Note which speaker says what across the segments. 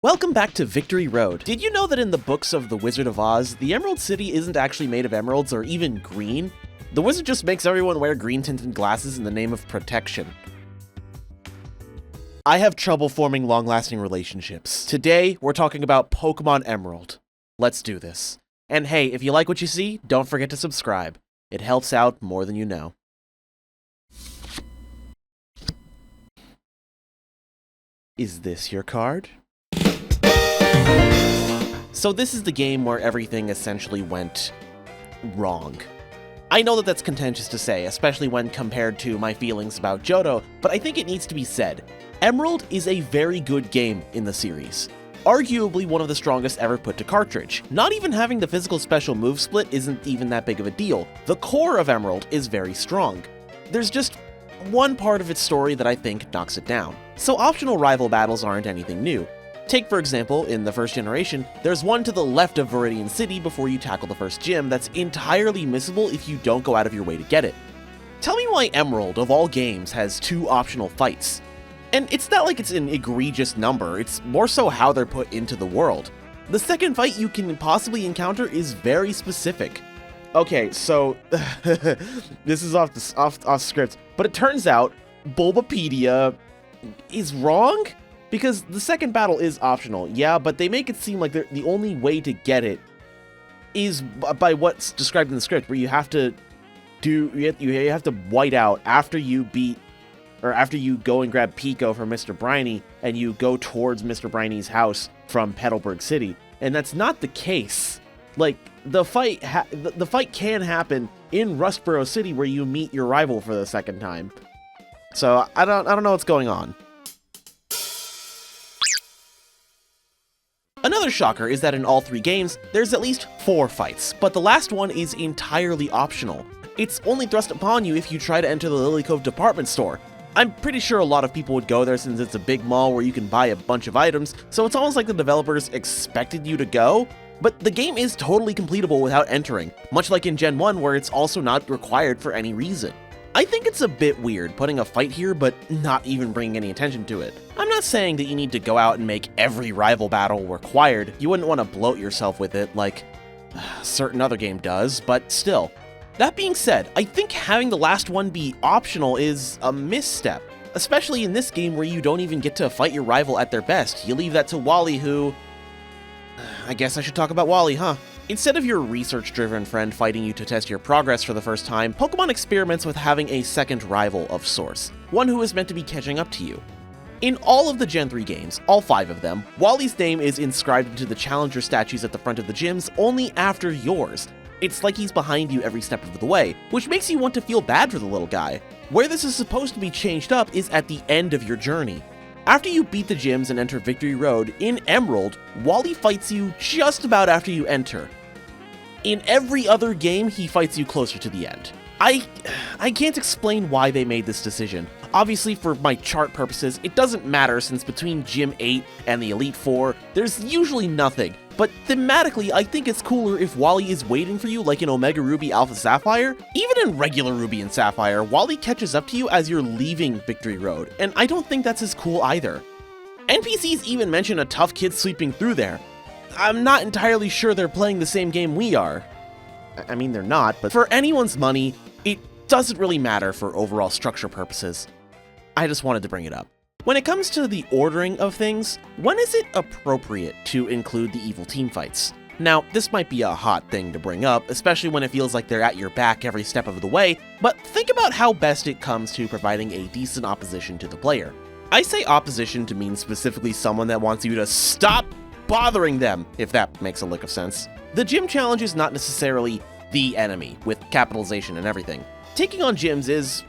Speaker 1: Welcome back to Victory Road. Did you know that in the books of The Wizard of Oz, the Emerald City isn't actually made of emeralds or even green? The wizard just makes everyone wear green-tinted glasses in the name of protection. I have trouble forming long-lasting relationships. Today, we're talking about Pokemon Emerald. Let's do this. And hey, if you like what you see, don't forget to subscribe. It helps out more than you know. Is this your card? So this is the game where everything essentially went wrong. I know that that's contentious to say, especially when compared to my feelings about Johto, but I think it needs to be said. Emerald is a very good game in the series. Arguably one of the strongest ever put to cartridge. Not even having the physical special move split isn't even that big of a deal. The core of Emerald is very strong. There's just one part of its story that I think knocks it down. So optional rival battles aren't anything new. Take, for example, in the first generation, there's one to the left of Viridian City before you tackle the first gym that's entirely missable if you don't go out of your way to get it. Tell me why Emerald, of all games, has 2 optional fights. And it's not like it's an egregious number, it's more so how they're put into the world. The second fight you can possibly encounter is very specific. Okay, so this is off script, but it turns out Bulbapedia is wrong? Because the second battle is optional, yeah, but they make it seem like the only way to get it is by what's described in the script, where you have to white out after you beat, or after you go and grab Pico from Mr. Briny, and you go towards Mr. Briny's house from Petalburg City, and that's not the case. Like, the fight can happen in Rustboro City, where you meet your rival for the second time. So I don't know what's going on. Another shocker is that in all 3 games, there's at least 4 fights, but the last one is entirely optional. It's only thrust upon you if you try to enter the Lily Cove department store. I'm pretty sure a lot of people would go there since it's a big mall where you can buy a bunch of items, so it's almost like the developers expected you to go, but the game is totally completable without entering, much like in Gen 1 where it's also not required for any reason. I think it's a bit weird putting a fight here but not even bringing any attention to it. I'm not saying that you need to go out and make every rival battle required, you wouldn't want to bloat yourself with it like a certain other game does, but still. That being said, I think having the last one be optional is a misstep, especially in this game where you don't even get to fight your rival at their best. You leave that to Wally, who... I guess I should talk about Wally, huh? Instead of your research-driven friend fighting you to test your progress for the first time, Pokemon experiments with having a second rival of sorts, one who is meant to be catching up to you. In all of the Gen 3 games, all 5 of them, Wally's name is inscribed into the challenger statues at the front of the gyms only after yours. It's like he's behind you every step of the way, which makes you want to feel bad for the little guy. Where this is supposed to be changed up is at the end of your journey. After you beat the gyms and enter Victory Road, in Emerald, Wally fights you just about after you enter. In every other game, he fights you closer to the end. I can't explain why they made this decision. Obviously, for my chart purposes, it doesn't matter since between Gym 8 and the Elite Four, there's usually nothing. But thematically, I think it's cooler if Wally is waiting for you like in Omega Ruby Alpha Sapphire. Even in regular Ruby and Sapphire, Wally catches up to you as you're leaving Victory Road, and I don't think that's as cool either. NPCs even mention a tough kid sweeping through there. I'm not entirely sure they're playing the same game we are. I mean, they're not, but for anyone's money, it doesn't really matter for overall structure purposes. I just wanted to bring it up. When it comes to the ordering of things, when is it appropriate to include the evil team fights? Now, this might be a hot thing to bring up, especially when it feels like they're at your back every step of the way, but think about how best it comes to providing a decent opposition to the player. I say opposition to mean specifically someone that wants you to stop bothering them, if that makes a lick of sense. The gym challenge is not necessarily the enemy, with capitalization and everything. Taking on gyms is,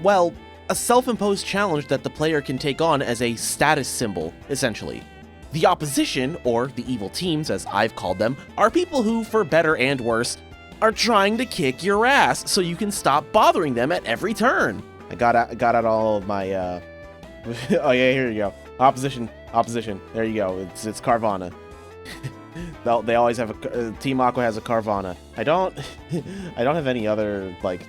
Speaker 1: well, a self-imposed challenge that the player can take on as a status symbol, essentially. The opposition, or the evil teams as I've called them, are people who, for better and worse, are trying to kick your ass so you can stop bothering them at every turn. I got out all of my, oh yeah, here you go. Opposition, there you go, it's Carvana. They always have Team Aqua has a Carvana. I don't have any other, like,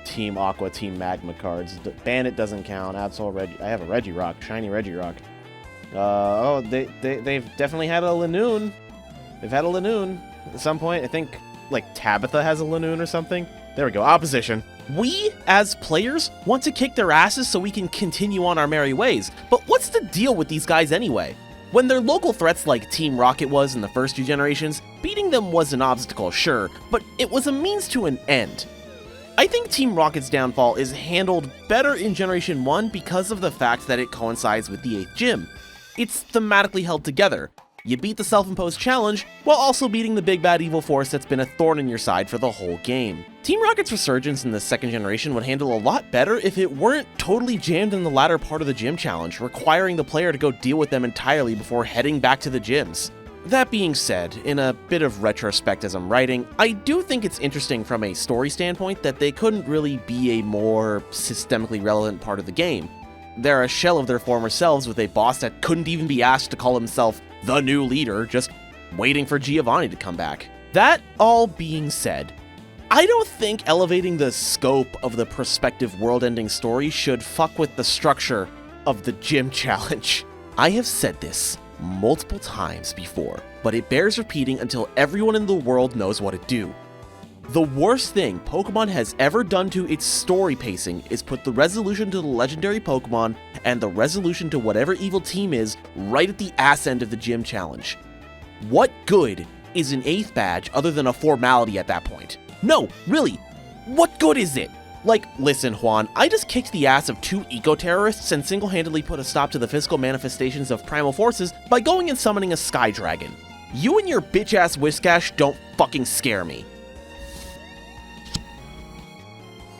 Speaker 1: Team Aqua, Team Magma cards. Bandit doesn't count. Absol I have a Regirock, shiny Regirock. Oh, they've definitely had a Lanoon. They've had a Lanoon at some point. I think, like, Tabitha has a Lanoon or something. There we go, opposition. We, as players, want to kick their asses so we can continue on our merry ways, but what's the deal with these guys anyway? When they're local threats like Team Rocket was in the first 2 generations, beating them was an obstacle, sure, but it was a means to an end. I think Team Rocket's downfall is handled better in Generation 1 because of the fact that it coincides with the 8th gym. It's thematically held together. You beat the self-imposed challenge, while also beating the big bad evil force that's been a thorn in your side for the whole game. Team Rocket's resurgence in the 2nd generation would handle a lot better if it weren't totally jammed in the latter part of the gym challenge, requiring the player to go deal with them entirely before heading back to the gyms. That being said, in a bit of retrospect as I'm writing, I do think it's interesting from a story standpoint that they couldn't really be a more systemically relevant part of the game. They're a shell of their former selves with a boss that couldn't even be asked to call himself the new leader, just waiting for Giovanni to come back. That all being said, I don't think elevating the scope of the prospective world-ending story should fuck with the structure of the gym challenge. I have said this multiple times before, but it bears repeating until everyone in the world knows what to do. The worst thing Pokemon has ever done to its story pacing is put the resolution to the legendary Pokemon and the resolution to whatever evil team is right at the ass end of the gym challenge. What good is an 8th badge other than a formality at that point? No, really, what good is it? Like, listen Juan, I just kicked the ass of 2 eco-terrorists and single-handedly put a stop to the physical manifestations of primal forces by going and summoning a Sky Dragon. You and your bitch-ass Whiscash don't fucking scare me.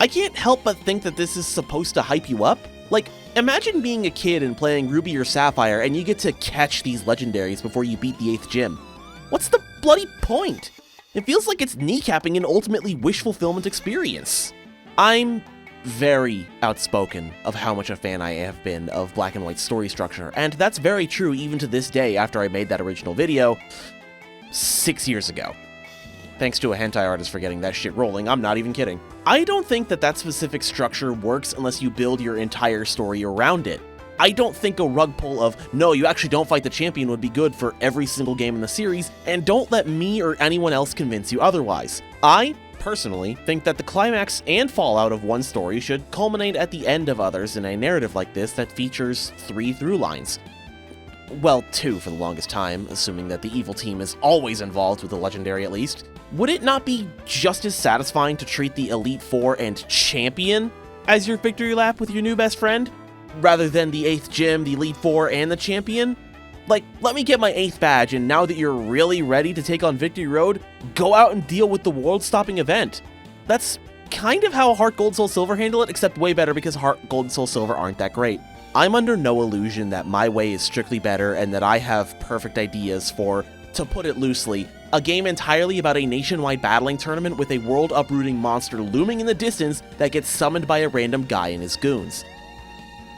Speaker 1: I can't help but think that this is supposed to hype you up. Like, imagine being a kid and playing Ruby or Sapphire and you get to catch these legendaries before you beat the 8th gym. What's the bloody point? It feels like it's kneecapping an ultimately wish fulfillment experience. I'm very outspoken of how much a fan I have been of Black and White's story structure, and that's very true even to this day after I made that original video 6 years ago. Thanks to a hentai artist for getting that shit rolling, I'm not even kidding. I don't think that specific structure works unless you build your entire story around it. I don't think a rug pull of, no, you actually don't fight the champion would be good for every single game in the series, and don't let me or anyone else convince you otherwise. I, personally, think that the climax and fallout of one story should culminate at the end of others in a narrative like this that features 3 through lines. Well, 2 for the longest time, assuming that the evil team is always involved with the legendary at least. Would it not be just as satisfying to treat the Elite Four and Champion as your victory lap with your new best friend, rather than the 8th gym, the Elite Four, and the Champion? Like, let me get my 8th badge, and now that you're really ready to take on Victory Road, go out and deal with the world-stopping event. That's kind of how Heart Gold Soul Silver handle it, except way better because Heart Gold and Soul Silver aren't that great. I'm under no illusion that my way is strictly better and that I have perfect ideas for, to put it loosely, a game entirely about a nationwide battling tournament with a world-uprooting monster looming in the distance that gets summoned by a random guy and his goons.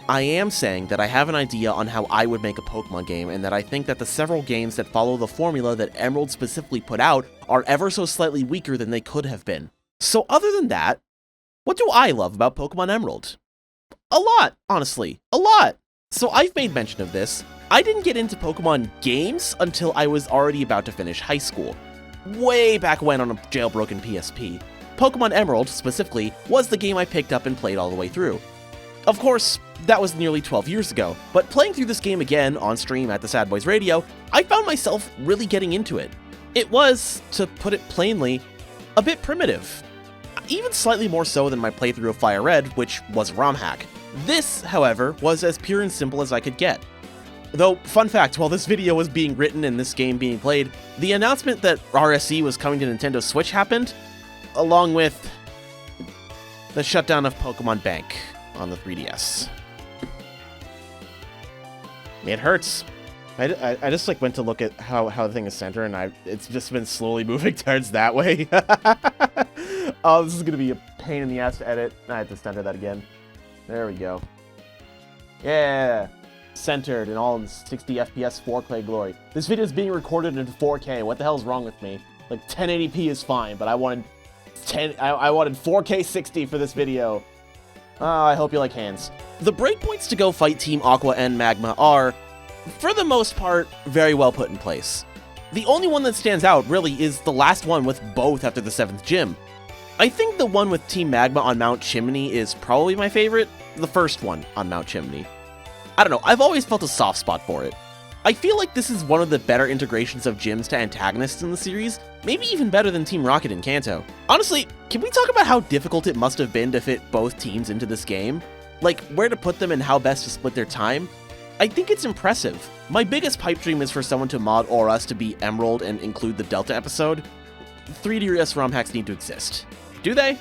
Speaker 1: I am saying that I have an idea on how I would make a Pokemon game, and that I think that the several games that follow the formula that Emerald specifically put out are ever so slightly weaker than they could have been. So other than that, what do I love about Pokemon Emerald? A lot, honestly, a lot. So I've made mention of this. I didn't get into Pokemon games until I was already about to finish high school. Way back when on a jailbroken PSP. Pokemon Emerald, specifically, was the game I picked up and played all the way through. Of course, that was nearly 12 years ago, but playing through this game again on stream at the SADBOIS Radio, I found myself really getting into it. It was, to put it plainly, a bit primitive. Even slightly more so than my playthrough of Fire Red, which was a ROM hack. This, however, was as pure and simple as I could get. Though, fun fact, while this video was being written and this game being played, the announcement that RSE was coming to Nintendo Switch happened, along with the shutdown of Pokemon Bank on the 3DS. It hurts. I just like went to look at how the thing is centered, and it's just been slowly moving towards that way. Oh, this is gonna be a pain in the ass to edit. I have to center that again. There we go. Yeah, centered and all in 60 FPS 4K glory. This video is being recorded in 4K. What the hell's wrong with me? Like 1080p is fine, but I wanted 4K 60 for this video. Oh, I hope you like hands. The breakpoints to go fight Team Aqua and Magma are For the most part, very well put in place. The only one that stands out, really, is the last one with both after the 7th gym. I think the one with Team Magma on Mount Chimney is probably my favorite, the first one on Mount Chimney. I don't know, I've always felt a soft spot for it. I feel like this is one of the better integrations of gyms to antagonists in the series, maybe even better than Team Rocket and Kanto. Honestly, can we talk about how difficult it must have been to fit both teams into this game? Like, where to put them and how best to split their time? I think it's impressive. My biggest pipe dream is for someone to mod Aurus to be Emerald and include the Delta episode. 3DS ROM hacks need to exist. Do they?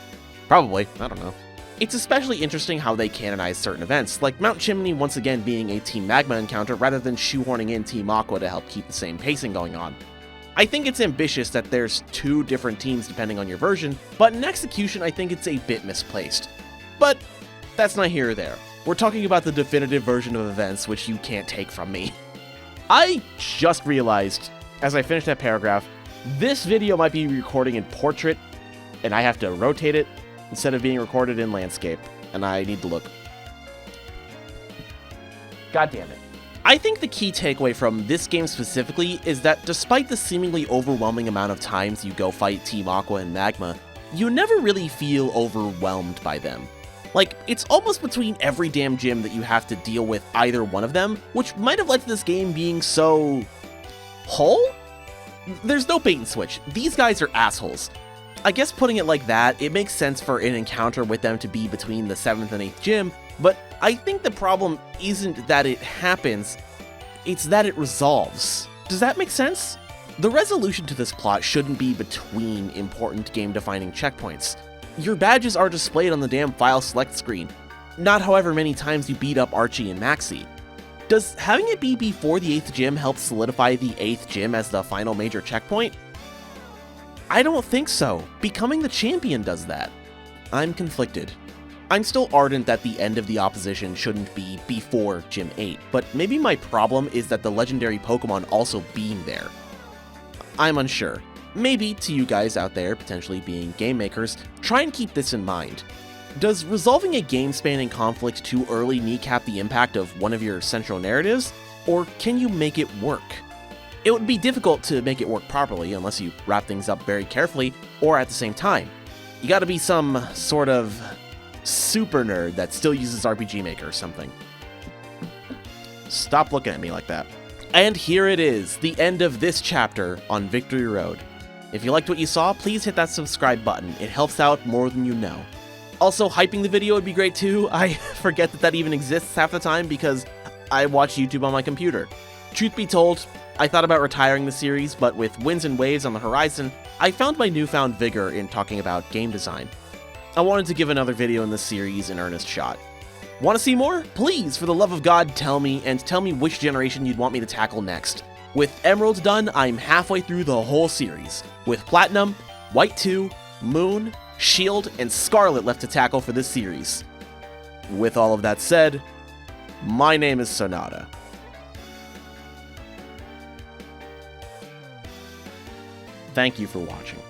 Speaker 1: Probably, I don't know. It's especially interesting how they canonize certain events, like Mount Chimney once again being a Team Magma encounter rather than shoehorning in Team Aqua to help keep the same pacing going on. I think it's ambitious that there's 2 different teams depending on your version, but in execution I think it's a bit misplaced. But that's not here or there. We're talking about the definitive version of events, which you can't take from me. I just realized, as I finished that paragraph, this video might be recording in portrait, and I have to rotate it instead of being recorded in landscape, and I need to look. God damn it. I think the key takeaway from this game specifically is that despite the seemingly overwhelming amount of times you go fight Team Aqua and Magma, you never really feel overwhelmed by them. Like, it's almost between every damn gym that you have to deal with either one of them, which might have led to this game being so... whole? There's no bait and switch. These guys are assholes. I guess putting it like that, it makes sense for an encounter with them to be between the 7th and 8th gym, but I think the problem isn't that it happens, it's that it resolves. Does that make sense? The resolution to this plot shouldn't be between important game-defining checkpoints. Your badges are displayed on the damn file select screen, not however many times you beat up Archie and Maxie. Does having it be before the 8th gym help solidify the 8th gym as the final major checkpoint? I don't think so. Becoming the champion does that. I'm conflicted. I'm still ardent that the end of the opposition shouldn't be before Gym 8, but maybe my problem is that the legendary Pokemon also being there. I'm unsure. Maybe, to you guys out there, potentially being game makers, try and keep this in mind. Does resolving a game-spanning conflict too early kneecap the impact of one of your central narratives, or can you make it work? It would be difficult to make it work properly unless you wrap things up very carefully, or at the same time. You gotta be some sort of super nerd that still uses RPG Maker or something. Stop looking at me like that. And here it is, the end of this chapter on Victory Road. If you liked what you saw, please hit that subscribe button. It helps out more than you know. Also, hyping the video would be great too. I forget that even exists half the time because I watch YouTube on my computer. Truth be told, I thought about retiring the series, but with winds and waves on the horizon, I found my newfound vigor in talking about game design. I wanted to give another video in this series an earnest shot. Want to see more? Please, for the love of God, tell me, and tell me which generation you'd want me to tackle next. With Emerald done, I'm halfway through the whole series, with Platinum, White 2, Moon, Shield, and Scarlet left to tackle for this series. With all of that said, my name is Sonata. Thank you for watching.